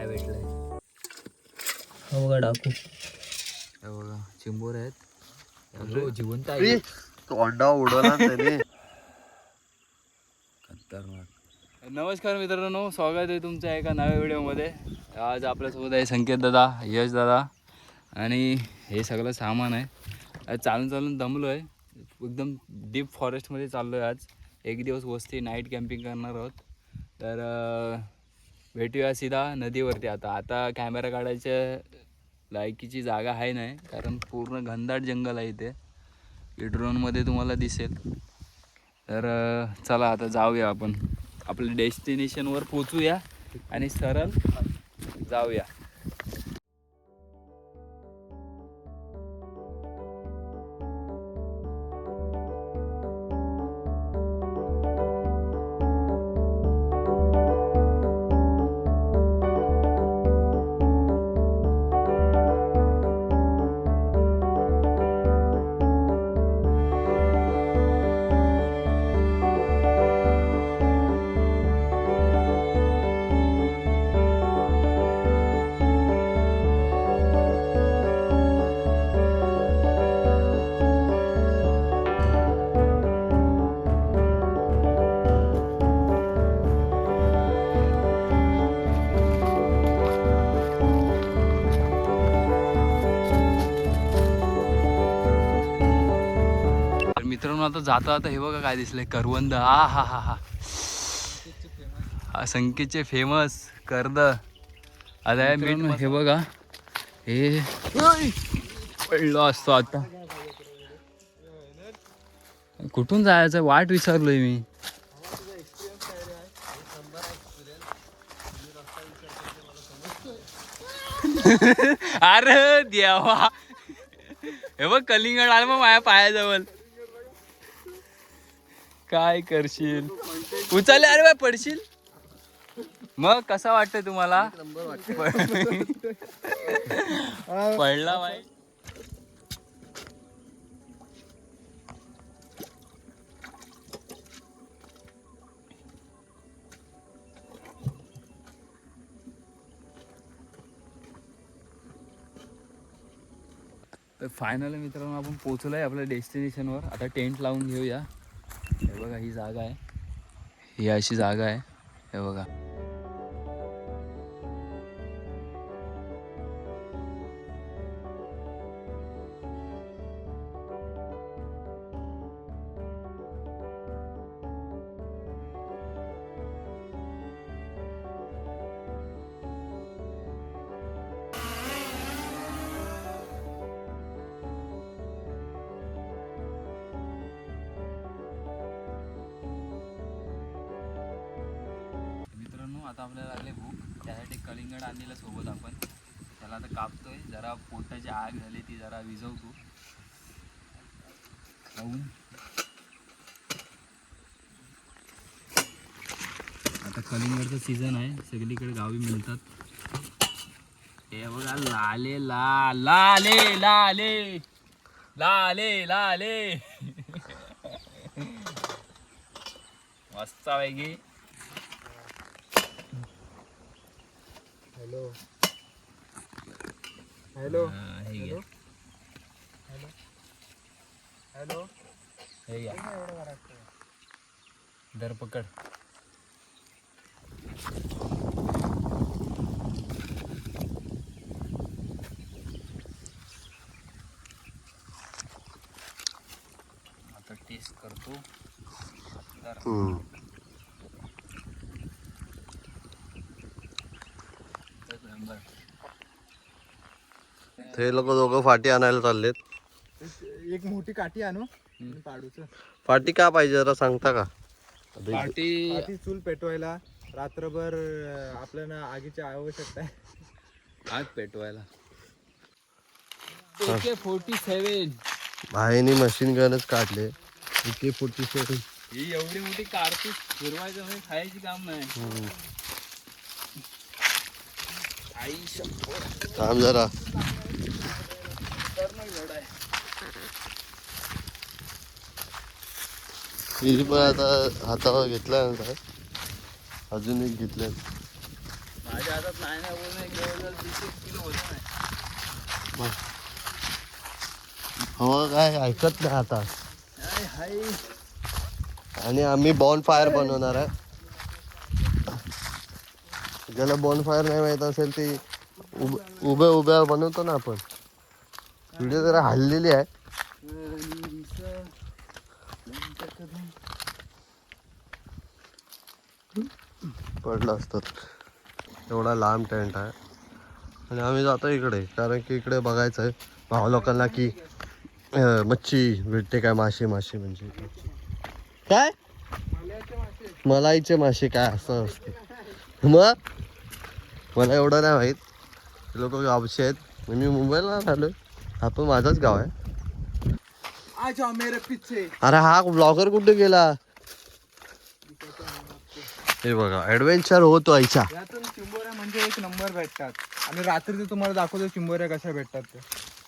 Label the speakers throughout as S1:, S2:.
S1: काय भेटलंय. हो बघा डाकू,
S2: बघा चिंबोर आहेत.
S1: जिवंत आहे.
S3: तो अंडा उडवला त्याने.
S2: खतरनाक. नमस्कार मित्रांनो, स्वागत आहे तुमचं एका नव्या व्हिडिओमध्ये. आज आपल्यासोबत आहे संकेत दादा, यश दादा आणि हे सगळं सामान आहे. आज चालून दमलो आहे. एकदम डीप फॉरेस्टमध्ये चाललो आहे. आज एक दिवस वस्ती नाईट कॅम्पिंग करणार आहोत. तर भेटूया सीधा नदीवरती. आता कॅमेरा काढायच्या लायकीची जागा आहे नाही, कारण पूर्ण घनदाट जंगल आहे इथे. ड्रोनमध्ये तुम्हाला दिसेल. तर चला आता जाऊया, आपण आपल्या डेस्टिनेशनवर पोचूया आणि सरळ जाऊया. मित्रांनो, आता जाता हे बघा काय दिसलंय, करवंद. हा हा हा हा हा संकेतचे फेमस कर्द. आता मित्रांनो हे बघा, हे पडलो असतो. आता कुठून जायचं वाट विसरलोय मी. अरे देवा, हे बघ कलिंगड आलं मग माझ्या पायाजवळ. काय करशील, उचलले. अरे बाय पडशील. मग कसा वाटतंय तुम्हाला? पडला बाई. तर फायनली मित्रांनो आपण पोचलोय आपल्या डेस्टिनेशनवर. आता टेंट लावून घेऊया. हे बघा ही जागा आहे, ही अशी जागा आहे. हे बघा, आता आपल्याला लागले भूक. त्यासाठी कलिंगड आणलेलं सोबत आपण. त्याला आता कापतोय. जरा पोटाची आग झाली ती जरा विझवतो खाऊन. आता कलिंगडचं सीझन आहे, सगळीकडे गावी मिळतात. हे बघा लाले ला लाले लाले लाले लाले मस्त पैकी.
S1: हॅलो हॅलो
S2: हॅलो
S1: हॅलो,
S2: हे घ्या, दर पकड. आता टेस्ट करतो.
S3: ते लोक दोघं फाटी आणायला चाललेत.
S1: एक मोठी काठी आणू पाडूच.
S3: फाटी का पाहिजे जरा सांगता का?
S2: पार्टी
S1: चूल पेटवायला रात्रभर आपल्याला आगीची आवश्यकता आहे.
S2: आग पेटवायला. AK-47
S3: भाईनी मशीन गनच काढले. AK-47
S2: ही एवढी मोठी कारतूस फिरवायचं म्हणजे खायची काम नाही. आई शप्पथ,
S3: थांब जरा. ही पण आता हातावर घेतल्यानंतर अजून एक घेतल्या.
S2: माझी म्हणजे आता नाही नाही बोलणं एक जवळजवळ 30 किलो होतं नाही.
S3: हो काय ऐकत नाही आता.
S2: हाय हाय.
S3: आणि आम्ही बॉन फायर बनवणार आहे. ज्याला बॉन फायर नाही माहित असेल ती उभ्या उभ्या बनवतो ना आपण. व्हिडिओ जरा हल्लेली आहे. पडलं असतं. एवढा लांब टेंट आहे आणि आम्ही जातो इकडे कारण की इकडे बघायचं आहे भाव लोकांना की मच्छी भेटते काय. मासे म्हणजे काय मलाईचे मासे काय असं असते. मग मला एवढं नाही माहीत. लोक गावचे आहेत. मी मुंबईला राहिलो. हा पण माझाच गाव आहे. अरे हा ब्लॉगर कुठे गेला. हे बघा ऍडव्हेंचर होतो आईच्या.
S1: यातून चिंबोऱ्या म्हणजे एक नंबर भेटतात. आणि रात्री तुम्हाला दाखवतो चिंबोऱ्या कशा भेटतात ते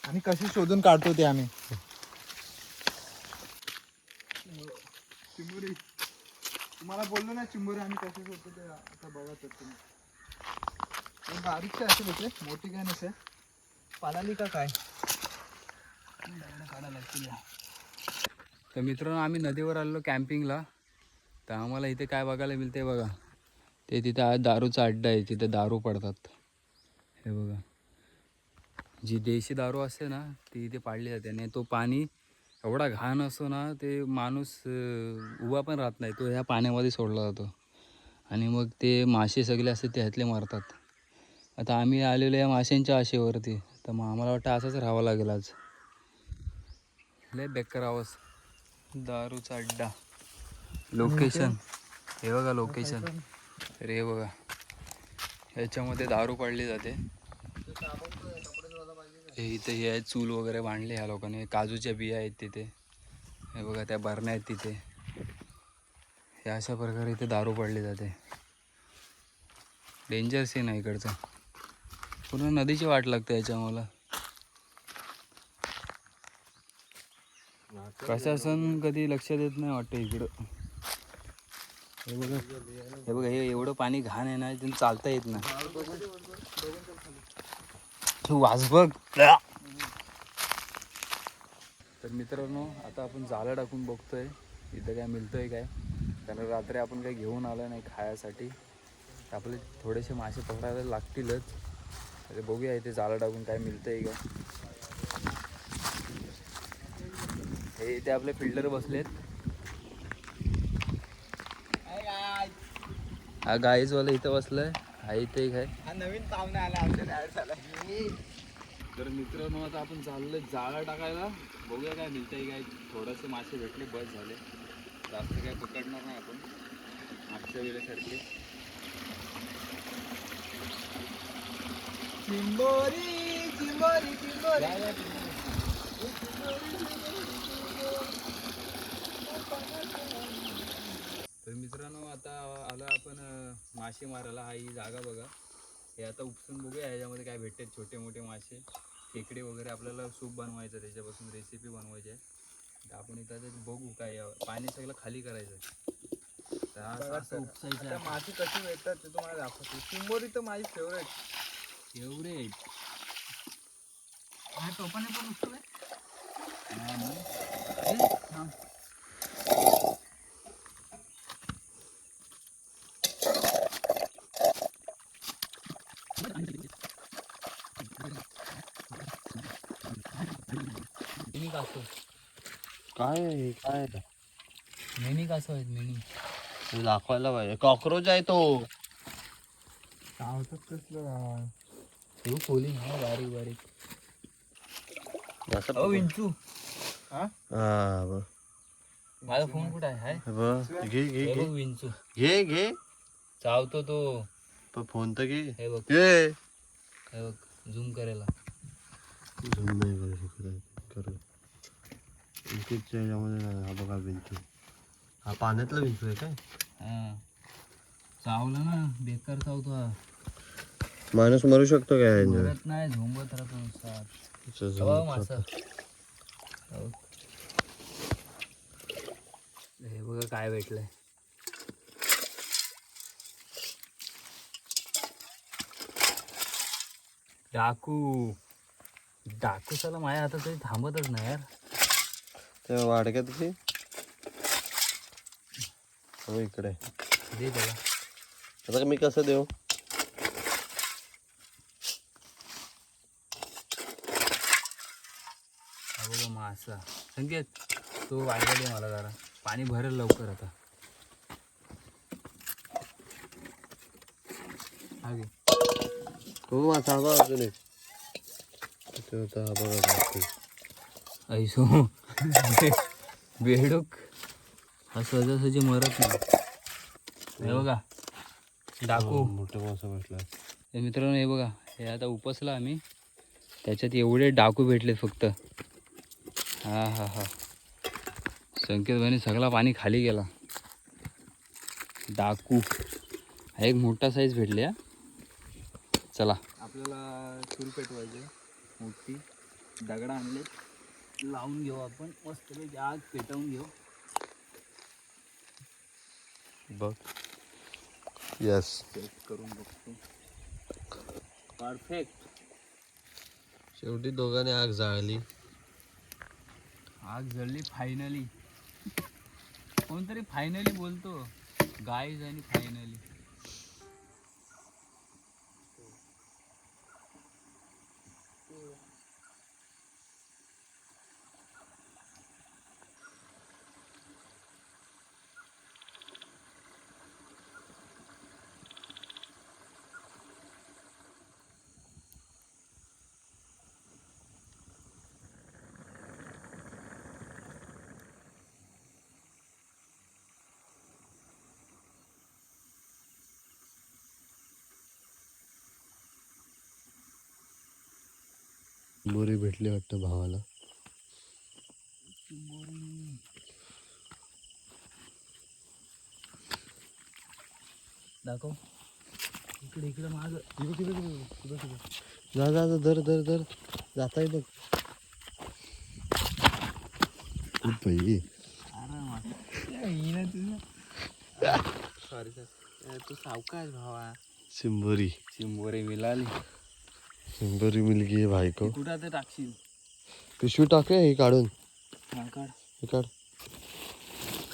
S1: आणि कशी शोधून काढतो ते आम्ही. चिंबोरी तुम्हाला बोललो ना चिंबोरी आम्ही कसे शोधतो ते आता बघत तुम्ही. बारीकचे असे भेटले मोठी काय नसे. पालाली का काय
S2: तर मित्रांनो आम्ही नदीवर आलेलो कॅम्पिंगला. तर आम्हाला इथे काय बघायला मिळते बघा. ते तिथे आज दारूचा अड्डा आहे. तिथे दारू पडतात. हे बघा जी देशी दारू असते ना ती इथे पाडली जाते. आणि तो पाणी एवढा घाण असतो ना ते माणूस उभा पण राहत नाही. तो ह्या पाण्यामध्ये सोडला जातो आणि मग ते मासे सगळे असते ते ह्यातले मारतात. आता आम्ही आलेलो या माशांच्या आशेवरती. तर मग आम्हाला वाटतं असंच राहावं लागेल आज. लय बेकार आवाज. दारूचा अड्डा लोकेशन हे बघा. लोकेशन तर हे बघा. ह्याच्यामध्ये दारू पाडली जाते. हे इथे हे आहे चूल वगैरे बांधले ह्या लोकांनी. काजूच्या बिया आहेत तिथे. हे बघा त्या बरण्या आहेत तिथे. हे अशा प्रकारे इथे दारू पाडली जाते. डेंजर सीन आहे इकडचा. पूर्ण नदीची वाट लागते याच्यामुळं. प्रशासन कधी लक्ष देत नाही वाटतं इकडं. हे बघा हे एवढं पाणी घाण आहे ना इथून चालता येत ना. तू वाज बघ. तर मित्रांनो आता आपण जाळं टाकून बघतोय इथं काय मिळतंय काय. कारण रात्री आपण काही घेऊन आलं नाही खायासाठी. आपले थोडेसे मासे पकडायला लागतीलच. तर बघूया इथे जाळं टाकून काय मिळतंय का. हे इथे आपले फिल्टर बसलेत. हा गाईजवाला इथं बसलाय. हा इथे एक आहे.
S1: हा नवीन पाहुणा आला आमच्या ऍड झाला.
S2: तर मित्रांनो आता आपण चाललोय जाळं टाकायला. बघूया काय मिळतंय काय. थोडेसे मासे भेटले बस झाले. जास्त काय पकडणार नाही आपण मागच्या वेळेसारखे.
S1: चिंबोरी चिंबोरी चिंबोरी.
S2: तर मित्रांनो आता आला आपण मासे मारायला. हा ही जागा बघा. हे आता उपसून बघूया ह्याच्यामध्ये काय भेटते. छोटे मोठे मासे खेकडे वगैरे. आपल्याला सूप बनवायचं त्याच्यापासून रेसिपी बनवायची आहे. तर आपण इथं बघू काय पाणी सगळं खाली करायचं. तर असं उपसायचं आहे.
S1: मासे कशी भेटतात ते तुम्हाला दाखवतो. चिंबोरी तर माझी फेवरेट.
S2: एवढे
S1: हा टोपाने पण उचलू आहे.
S2: मिनी कासव.
S3: काय आहे, काय आहे?
S2: मिनी कासव आहेत मिनी.
S3: हे दाखवायला पाहिजे. कॉक्रोच आहे तो.
S1: चावतात कसलं.
S2: हे खोली ना बारीक बारीक.
S3: असं
S2: हो विंचू.
S3: हा बघ.
S2: माझा फोन कुठे आहे. हाय
S3: बघ घे घे
S2: हे
S3: घे
S2: बघ विंचू.
S3: घे घे.
S2: चावतो तो.
S3: पण फोन तर घे.
S2: हे बघ
S3: घे.
S2: हे बघ झूम करायला.
S3: झूम नाही करू शकत. करू विंचूच्या ह्याच्यामध्ये नाही. हा बघा विंचू. हा पाण्यातला विंचू आहे काय.
S2: हा चावला ना बेकार चावतो हा.
S3: माणूस मरू शकतो काय.
S2: मरत नाही झोंबत राहतो नुसता. मासा हे बघा काय भेटलंय. डाकू डाकू साला माझ्या हातात तरी थांबतच नाही यार.
S3: ते वाडक्यात ती हो इकडे.
S2: दे त्याला.
S3: आता मी कसं देऊ?
S2: हा बघा मासा. संकेत तो वाढला दे मला जरा. पाणी भरेल लवकर आता. हा घे.
S3: हो माझा हवा अजून एक. ते होता हा बघा डाकू.
S2: ऐसो बेडूक हा सहजासहजी मरत नाही. हे बघा डाकू.
S3: मोठा मासा भेटला.
S2: तर मित्रांनो हे बघा हे आता उपसला आम्ही. त्याच्यात एवढे डाकू भेटले फक्त. हा हा हा. संकेत भाईने सगळा पाणी खाली गेला. डाकू हा एक मोठा साईज भेटले हा. चला आपल्याला चूल पेटवायचे. मोठी दगडा आणले लावून घेऊ आपण. मस्तपैकी आग पेटवून घेऊ.
S3: बघ. येस.
S2: चेक करून बघतो. परफेक्ट.
S3: शेवटी दोघांनी आग जाळली.
S2: आग जळली फायनली. कोणतरी फायनली बोलतो. गाईज आणि फायनली.
S3: बोरी भेटली वाटतं भावाला.
S2: दाखव. इकडे इकडे माग.
S3: जा जा जा, धर धर धर. जाताय बघ. खूप भाई.
S1: सॉरी सर तू सावकाश भावा.
S3: चिंबोरी.
S2: चिंबोरी मिळाली.
S3: चिंबोरी मिलगी आहे भाई को.
S2: कुठं आता टाकशील?
S3: पिशवी टाकूया हे काढून.
S2: हा काढ.
S3: हे काढ.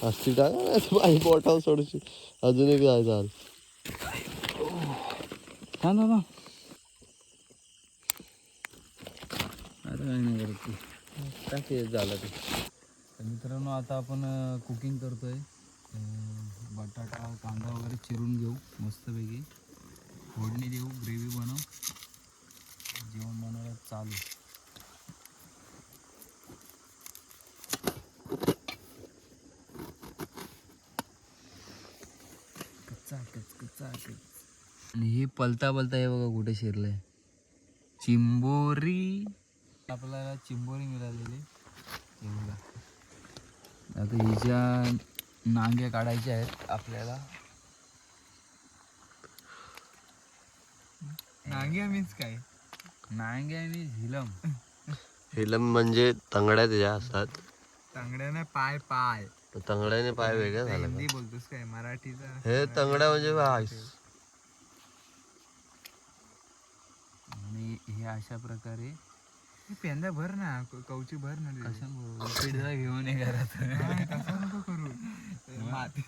S3: अस्ती टाक. बाई बोटावर सोडशी. अजून एक जायचं आज.
S2: थांब थांब. अरे काय नाही करत तू. काय ते झालं ते. तर मित्रांनो आता आपण कुकिंग करतोय. बटाटा कांदा वगैरे चिरून घेऊ मस्तपैकी. फोडणी देऊ. ग्रेव्ही बनवू. जेवण बनवायला चालू. कच्चा कच्चा. आणि हे पलता पलता हे बघा कुठे शिरलंय. चिंबोरी. आपल्याला चिंबोरी मिळालेली. हे बघा. आता हिच्या नांग्या काढायच्या आहेत आपल्याला.
S1: नांग्या मीन्स काय?
S2: नांग्या आणि झिलम.
S3: हिलम म्हणजे तंगड्या त्याच्या असतात.
S1: तांगड्याने पाय पाय.
S3: तंगड्याने पाय वेगळं झालं
S1: हिंदी
S3: का?
S1: बोलतोस काय मराठीचा?
S3: हे तंगड्या म्हणजे भाई.
S2: आणि हे अशा प्रकारे
S1: पेंदा भर ना कवची भर ना.
S2: कशानं पिढा घेऊन ये घरात.
S1: तसं नको करू.
S2: माती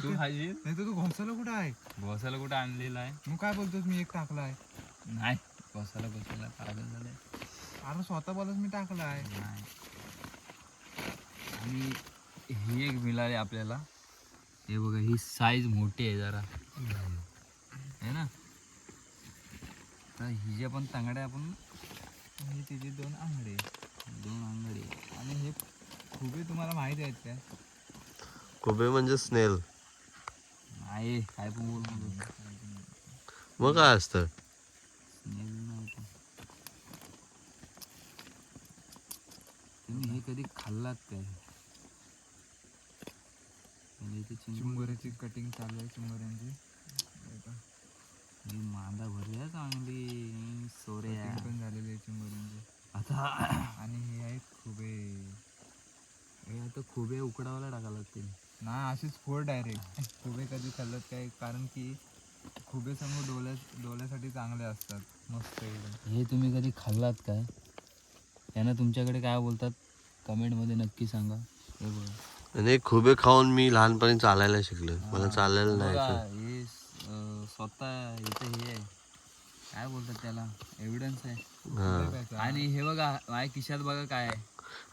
S2: तू खाशील.
S1: नाही तर तू घोसाला कुठं आहे?
S2: घोसाला कुठं आणलेला आहे?
S1: मग काय बोलतोस मी एक टाकलाय?
S2: नाही घोसाला पागल झालंय.
S1: अरे स्वतः बोलत मी टाकलाय.
S2: नाही. आणि ही एक मिळाली आपल्याला. हे बघा ही साईज मोठी आहे जरा है ना. तर हिच्या पण तांगड्या आपण.
S1: ही तिची 2 आंगडे.
S2: 2 आंगडे.
S1: आणि हे खुबे तुम्हाला माहिती आहेत काय?
S3: कुबे म्हणजे स्नेल.
S2: नाही काय पण बोल नको.
S3: मग काय असतं?
S2: स्नेल नव्हतं. तुम्ही हे कधी खाल्लात काय?
S1: चिंबोऱ्याची कटिंग चालू आहे. चिंबोऱ्यांची
S2: ही मांदा भरली आहे चांगली. सोऱ्या
S1: कटिंग पण झालेली आहे चिंबोऱ्यांची.
S2: आता.
S1: आणि हे आहेत खुबे.
S2: हे आता खुबे उकडावायला टाकायला लागतील.
S1: नाही अशीच फोड डायरेक्ट. खुबे कधी खाल्लत काय? कारण की खुबे समोर डोळ्यासाठी चांगले असतात मस्त एकदम.
S2: हे तुम्ही कधी खाल्लात काय? यांना तुमच्याकडे काय बोलतात कमेंटमध्ये नक्की सांगा. हे बघा
S3: आणि खुबे खाऊन मी लहानपणी चालायला शिकलो. मला चालायला नाही
S2: बघा,
S3: यायचं.
S2: हे स्वतः इथं हे आहे काय बोलतात त्याला एव्हिडन्स आहे.
S3: हा.
S2: आणि हे बघा माझ्या खिशात बघा काय आहे.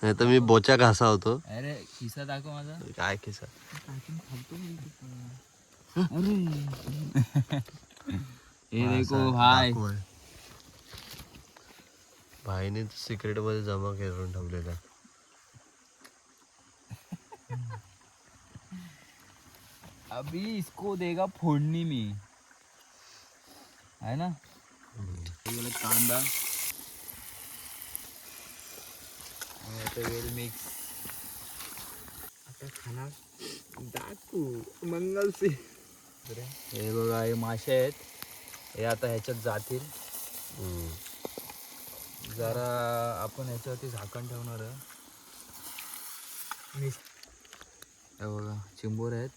S3: नाही तर मी बोचा घासा होतो.
S2: अरे खिसा दाखव माझा.
S3: काय किसा
S2: अरे हे देखो भाई.
S3: भाईने सिक्रेट मध्ये जमा करून ठेवलेला.
S2: अभी इसको देगा फोड़नी में है ना. हे गेलं कांदा आणि आता वेल मिक्स.
S1: आता खाना दाखवू मंगलसी.
S2: हे बघा हे मासे आहेत. हे आता ह्याच्यात जातील. जरा आपण ह्याच्यावरती झाकण ठेवणार आहे. हे बघा चिंबोरे आहेत.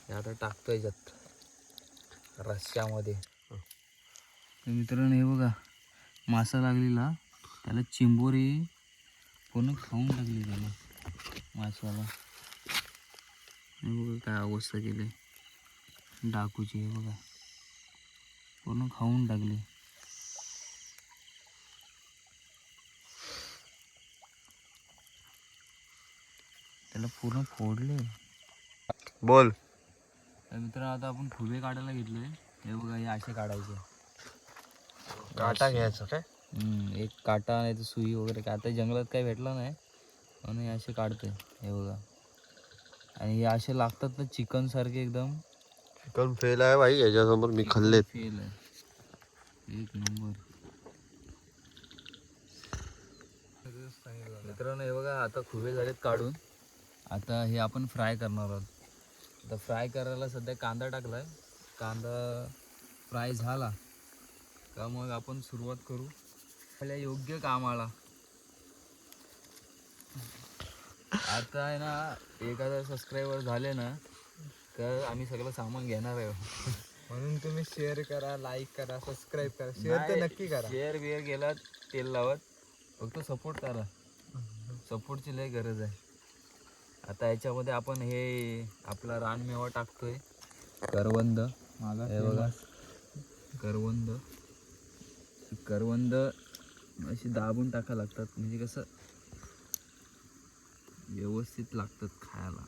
S2: हे आता टाकतोय ह्याच्यात रश्श्यामध्ये. तर मित्रांनो हे बघा मासा लागलेला त्याला चिंबोरी पूर्ण खाऊन टाकली त्याला माशाला. हे बघा काय अवस्था केली डाकूची. हे बघा पूर्ण खाऊन टाकली. त्याला पूर्ण फोडले.
S3: बोल.
S2: तर मित्रांनो आता आपण खुबे काढायला घेतले. हे बघा हे असे काढायचे.
S3: काटा घ्यायचा काय?
S2: एक काटा नाही तर सुई वगैरे काय आता जंगलात काही भेटलं नाही म्हणून हे असे काढतोय. हे बघा आणि हे असे लागतात ना चिकन सारखे एकदम.
S3: चिकन फेल आहे भाई याच्यासमोर मी खाल्लेत.
S2: फेल आहे एक नंबर. मित्रांनो हे बघा आता खुबे झालेत काढून. आता हे आपण फ्राय करणार आहोत. आता फ्राय करायला सध्या कांदा टाकलाय. कांदा फ्राय झाला का मग आपण सुरुवात करू आपल्या योग्य कामाला. आता आहे ना एखादा सबस्क्रायबर झाले ना तर आम्ही सगळं सामान घेणार आहे.
S1: म्हणून तुम्ही शेअर करा, लाईक करा, सबस्क्राईब करा. शेअर तर नक्की करा.
S2: शेअर बिअर केला तेल लावत फक्त सपोर्ट करा. सपोर्टची लय गरज आहे. आता याच्यामध्ये आपण हे आपला रानमेवा टाकतोय करवंद.
S1: माझा
S2: हे बघा करवंद. करवंद अशी दाबून टाका लागतात म्हणजे कसं व्यवस्थित लागतात खायला.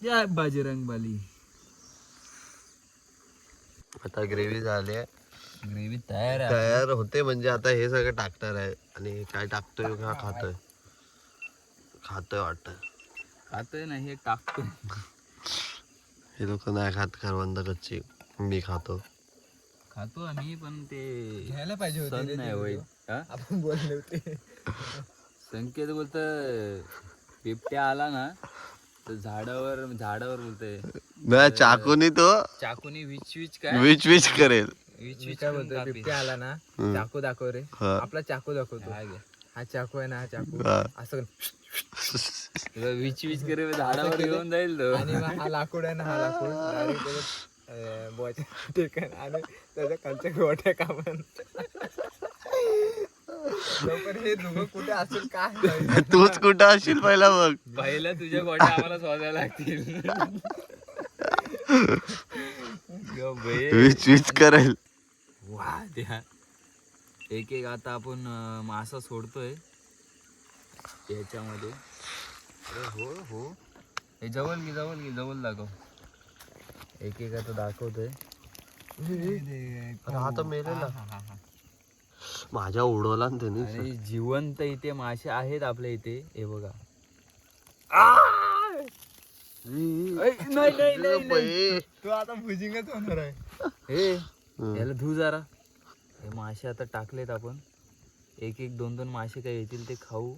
S2: जय बजरंगबली.
S3: आता ग्रेव्ही झाली आहे.
S2: ग्रेव्ही तयार आहे.
S3: तयार होते म्हणजे आता हे सगळं टाकणार आहे. आणि काय टाकतोय का खातोय वाटत.
S2: खातोय ना हे टाकतोय.
S3: हे लोक नाही खात करवंद कच्ची. मी खातो
S2: आम्ही पण ते
S1: घ्यायला पाहिजे
S2: सण
S1: होते
S2: नाही होईल.
S1: आपण बोलले होते.
S2: संकेत बोलत बिबट्या आला ना तर झाडावर बोलतोय
S3: नाही चाकूनी तो
S2: चाकूनी विच काय
S3: विच करेल.
S2: विच
S1: काय बोलतोय बिबट्या आला ना चाकू दाखव रे.
S3: हा.
S1: आपला चाकू दाखवतो. हा चाकू आहे ना हा चाकू
S3: हा.
S1: असं
S2: विच करे झाडावर येऊन जाईल तो.
S1: आणि मग हा लाकूड आहे ना हा लाकूड डायरेक्ट बोच्या ठिकाण आणि त्याच्या खालच्या गोट्या कामान. लवकर हे दोघं कुठे असेल काय
S3: तूच कुठं असशील पहिला बघ.
S2: पहिल्या तुझ्या गोट्या आम्हाला शोधायला लागतील.
S3: विच करेल.
S2: वा द्या एक एक आता आपण मासा सोडतोय याच्यामध्ये. अरे हो हे जवळ दाखव. एक एक आता दाखवतोय.
S3: हा तर मेलेला. माझ्या उडवला ना त्याने.
S2: आणि जिवंत इथे मासे आहेत आपल्या इथे. हे बघा नाही
S1: तो आता भुजिंगच होणार आहे.
S2: हे याला धू जरा. हे मासे आता टाकलेत आपण. एक एक दोन मासे काय येतील ते खाऊ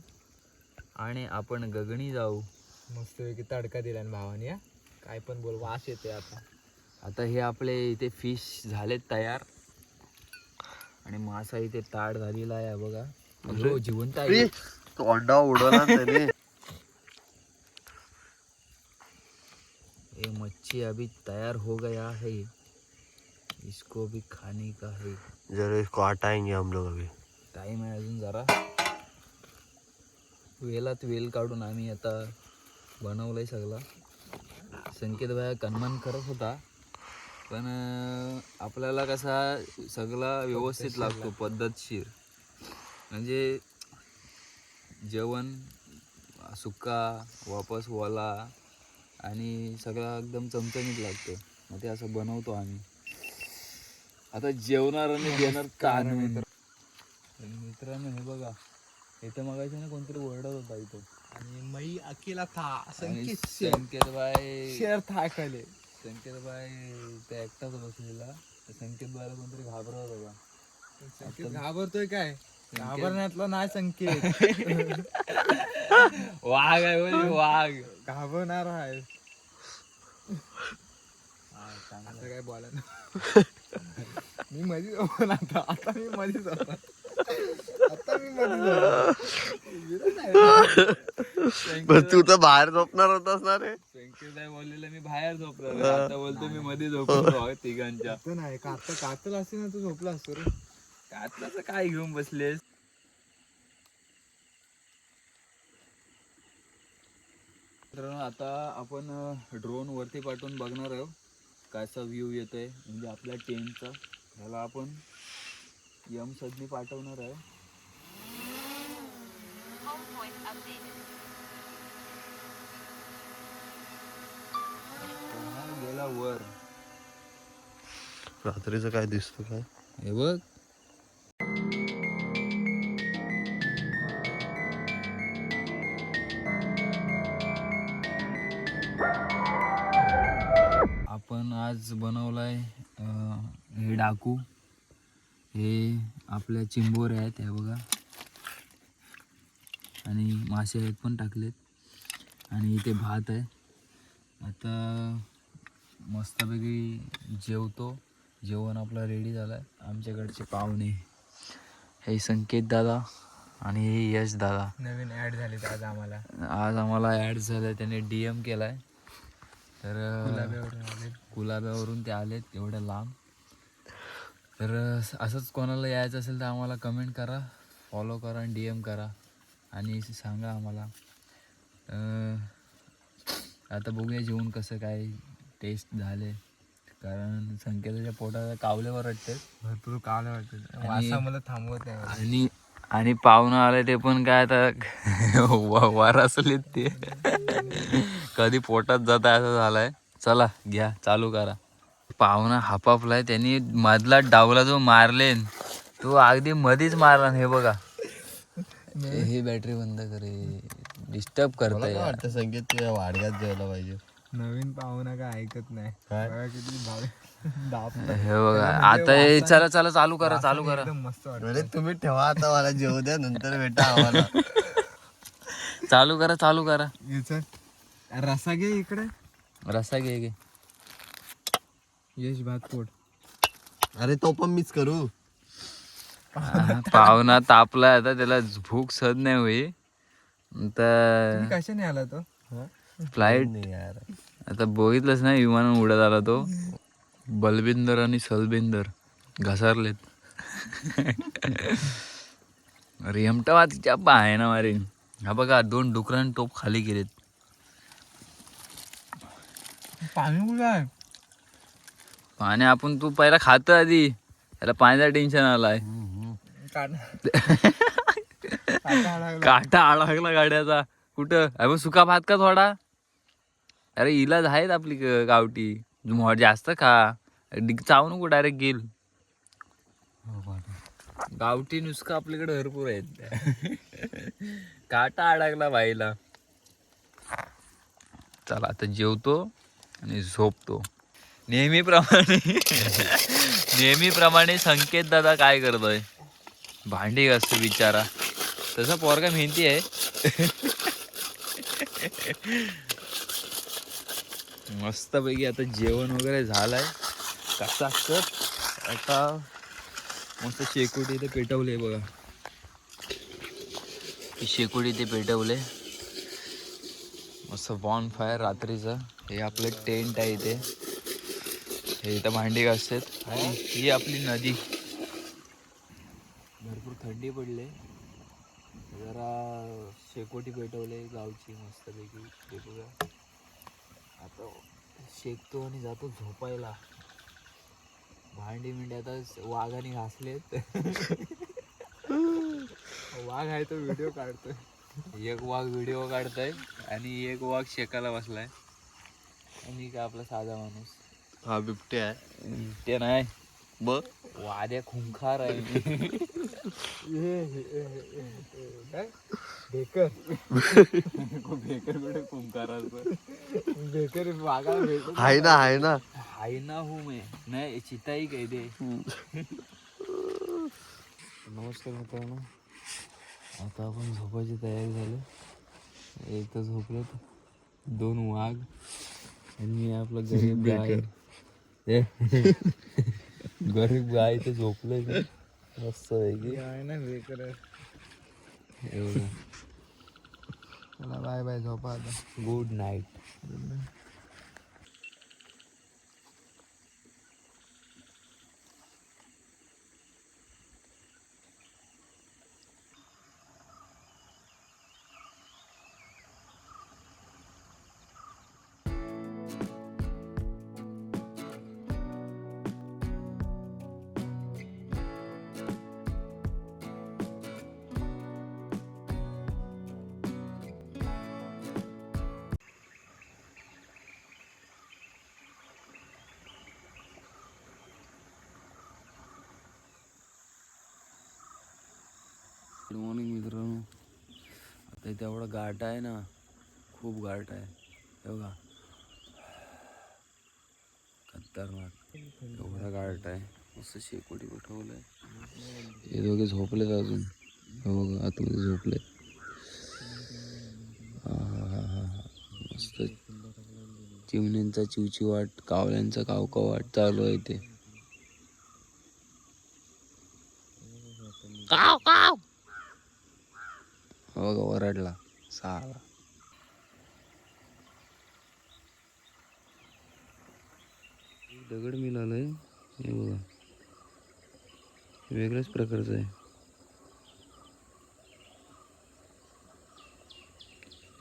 S2: आणि आपण गगनी जाऊ.
S1: मस्त पैकी तडका दिला ना भावाने. या काय पण बोल वास येते आता.
S2: आता हे आपले इथे फिश झालेत तयार आणि मासा इथे ताट झालेला आहे बघा. हो जिवंत आहे.
S3: तो अंडा उडवला त्याने.
S2: ये मच्छी अभी तैयार हो गया है, इसको भी खाने का है.
S3: जरा इसको हटाएंगे हम लोग अभी.
S2: टाइम आहे अजून जरा. वेलात वेल काढून आम्ही आता बनवलंय सगळं. संकेत भाई कन्मान करत होता, पण आपल्याला कसा सगळा व्यवस्थित लागतो, पद्धतशीर. म्हणजे जेवण सुक्का वापस ओला आणि सगळा एकदम चमचमीत लागतो. मग ते असं बनवतो आम्ही. आता जेवणार आणि देणार कानून. मित्रांनो हे बघा, इथं मगाशी ना कोणतरी ओरडत होता इथं.
S1: आणि मई अकेला था
S2: आणि
S1: संकेत
S2: संकेतबाई
S1: शेर था खाले.
S2: संकेतबाई त्या एकटाच बसलेला. संकेतबाईला कोणतरी घाबरत होता.
S1: संकेत घाबरतोय काय? घाबरण्यातला नाही संकेत.
S2: वाघ आहे बोल, वाघ.
S1: घाबरणार आहे.
S2: चांगलं
S1: काय बोला ना. मी मध्ये जाऊन आता मी मध्ये जाणार. आता मी मध्ये
S3: तू तर बाहेर झोपणार होतास ना रे.
S2: संकेतबाई बोललेला मी बाहेर झोपलो, आता बोलतो मी मध्ये झोपलो तिघांच्या.
S1: नाही कातल असेल ना, तू झोपला असतो रे.
S2: कातलाचं काय घेऊन बसलेस? आता आपण ड्रोन वरती पाठवून बघणार आहोत कसा व्ह्यू येतोय, म्हणजे आपल्या टेंटचा. ह्याला आपण यम सदनी पाठवणार आहे. गेला वर.
S3: रात्रीचं काय दिसतं काय?
S2: हे बघ. आपण आज बनवलाय हे डाकू. हे आपल्या चिंबोऱ्या आहेत, हे बघा. आणि मासे आहेत पण टाकलेत. आणि इथे भात आहे. आता मस्तपैकी जेवतो. जेवण आपला रेडी झालं आहे. आमच्याकडचे पाहुणे हे संकेत दादा आणि हे यश दादा
S1: नवीन ऍड झाले आज आम्हाला.
S2: आज आम्हाला ॲड झालं. त्याने DM केला आहे. तर कुलाब्यावरून ते आलेत एवढ्या लांब. तर असंच कोणाला यायचं असेल तर आम्हाला कमेंट करा, फॉलो करा आणि DM करा आणि सांगा आम्हाला. आता बघूया जेवण कसं काय टेस्ट झाले, कारण संकेताच्या पोटाला कावल्यावर वाटते.
S1: भरपूर कावले वाटते.
S2: आणि-
S1: वासा मला थांबवत नाही.
S2: आणि पाहुणं आले ते पण काय आता वर असले ते कधी पोटात जात आहे असं झालंय. चला घ्या, चालू करा. पाहुणा हापापलाय. त्यांनी मधला डावला जो मारलेन तो अगदी मधीच मारला. हे बघा, हे बॅटरी बंद करे, डिस्टर्ब करताय.
S3: वाटतं संकेत तुझ्या वाडग्यात जेवला पाहिजे.
S1: नवीन पाहुणा काय ऐकत नाही.
S3: काय?
S1: बघा किती दाब.
S2: हे बघा आता हे चला चला चालू करा, चालू करा.
S1: एकदम मस्त वाटत.
S3: अरे तुम्ही ठेवा आता, मला जेवू द्या, नंतर भेटा आम्हाला.
S2: चालू करा, चालू करा.
S1: रसा घे इकडे.
S2: रस्सा घे घे.
S1: यश भात पोट.
S3: अरे तो पण मीच करू.
S2: पाहुणा तापला आता, त्याला भूक सहन नाही होई. तर
S1: कशाने आला तो?
S2: फ्लाईट
S3: नाही यार.
S2: आता बघितलंच ना, विमान उडत आला तो. बलबिंदर आणि सलबिंदर घसरलेत. रेमटावातीच्या आहे ना मारे. हा बघा, 2 डुकरांनी टोप खाली गेलेत.
S1: पाणी कुठं आहे?
S2: पाणी आपण तू पहिला खात आधी, त्याला पाण्याचं टेन्शन आलाय. काटा अडकला गाड्याचा. कुठं अरे सुका भात का थोडा? अरे इलाज आहेत आपली गावठी. जास्त खा, चावू नको डायरेक्ट गेल. गावठी नुसका आपल्याकडे भरपूर आहेत. काटा अडकला बाईला. चला आता जेवतो आणि झोपतो. नेहमीप्रमाणे संकेत दादा काय करतोय? भांडी घासतो बिचारा. तसा पोरगा मेहनती आहे. मस्तपैकी आता जेवण वगैरे झालंय. कसा आता मस्त शेकोटी इथे पेटवले बघा. शेकोटी इथे पेटवले मस्त बॉन फायर रात्रीचं. हे आपलं टेंट आहे इथे. हे इथं भांडी घासतात आणि ही आपली नदी. भरपूर थंडी पडले, जरा शेकोटी पेटवले गावची मस्तपैकी. ते बघा आता शेकतो आणि जातो झोपायला. भांडी मिंडी आता वाघाने घासलेत.
S1: वाघ आहे तो व्हिडिओ काढतोय.
S2: एक वाघ व्हिडिओ काढताय आणि एक वाघ शेकायला बसलाय. आणि काय आपला साधा माणूस.
S3: हा बिबटे आहे.
S2: ते नाही
S3: बघ
S2: वाद्या खुंखार आहे.
S1: काय बेकर
S2: बेकर कुठे खुंखार असतो.
S1: बेकर वाघा भेटत
S3: आहे ना
S2: हाय ना हो मी नाही चिताई काय ते. नमस्कार मित्रांनो, आता आपण झोपायची तयारी झाली. एक तर झोपलेत, 2 वाघ आणि मी आपलं गरीब गाय. गरीब गाय ते झोपलंय मस्त पैकी.
S1: आहे ना बेकर आहे.
S2: एवढं.
S1: चला बाय बाय, झोपा आता.
S2: Good night. गुड मॉर्निंग मित्रांनो. आता इथे एवढा घाट आहे ना, खूप घाट आहे. हे बघा खतरनाक एवढा घाट आहे. मस्त शेकोटी पेटवलंय. हे दोघे झोपलेत अजून. हे बघा आतमध्ये झोपले. मस्त चिमण्यांचा चिवचिवाट, कावल्यांचा कावकावाट चालू आहे इथे. काव काव बघा ओरडला साला. दगड मिळालंय हे बघा, वेगळ्याच प्रकारचं आहे.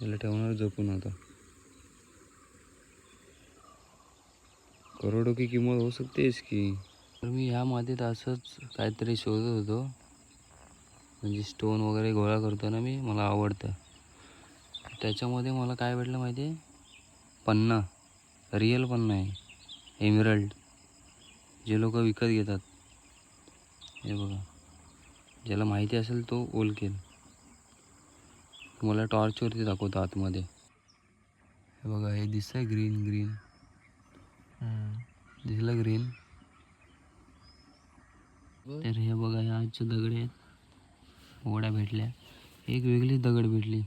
S2: याला ठेवणार जपून. आता करोडो की किंमत हो सकते इसकी. तर मी ह्या मातीत असंच काहीतरी शोधत होतो. म्हणजे स्टोन वगैरे गोळा करतो ना मी, मला आवडतं. त्याच्यामध्ये मला काय भेटलं माहिती आहे? पन्ना, रिअल पन्ना आहे, एमरल्ड. जे लोक विकत घेतात. हे बघा, ज्याला माहिती असेल तो ओळखेल. मला टॉर्चवरती दाखवतो आतमध्ये. हे बघा, हे दिसतंय ग्रीन ग्रीन, दिसलं ग्रीन. तर हे बघा, ह्या आजचे दगड आहेत. गोड्या भेटल्या, एक वेगळी दगड भेटली.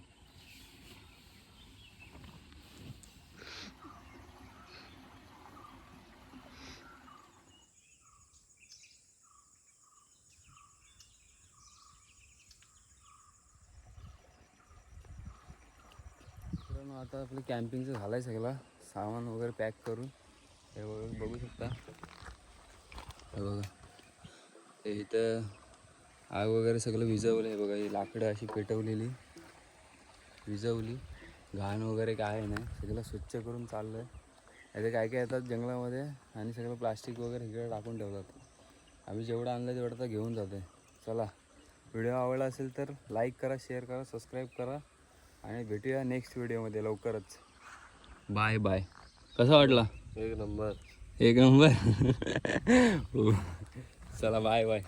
S2: आता आपलं कॅम्पिंगचं झालं आहे सगळं सामान वगैरे पॅक करून. हे बघू शकता. हे बघा, हे इथं आग वगैरे सगळं विझवलं आहे. बघा, ही लाकडं अशी पेटवलेली विझवली. घाण वगैरे काय नाही, सगळं स्वच्छ करून चाललं आहे. इथे काय काय येतात जंगलामध्ये आणि सगळं प्लास्टिक वगैरे इकडे टाकून ठेवतात. आम्ही जेवढं आणलं तेवढं तर घेऊन जातो आहे. चला, व्हिडिओ आवडला असेल तर लाईक करा, शेअर करा, सबस्क्राईब करा आणि भेटूया नेक्स्ट व्हिडिओमध्ये लवकरच. Bye bye. कसा वाटला?
S3: एक नंबर.
S2: एक नंबर. चला बाय बाय.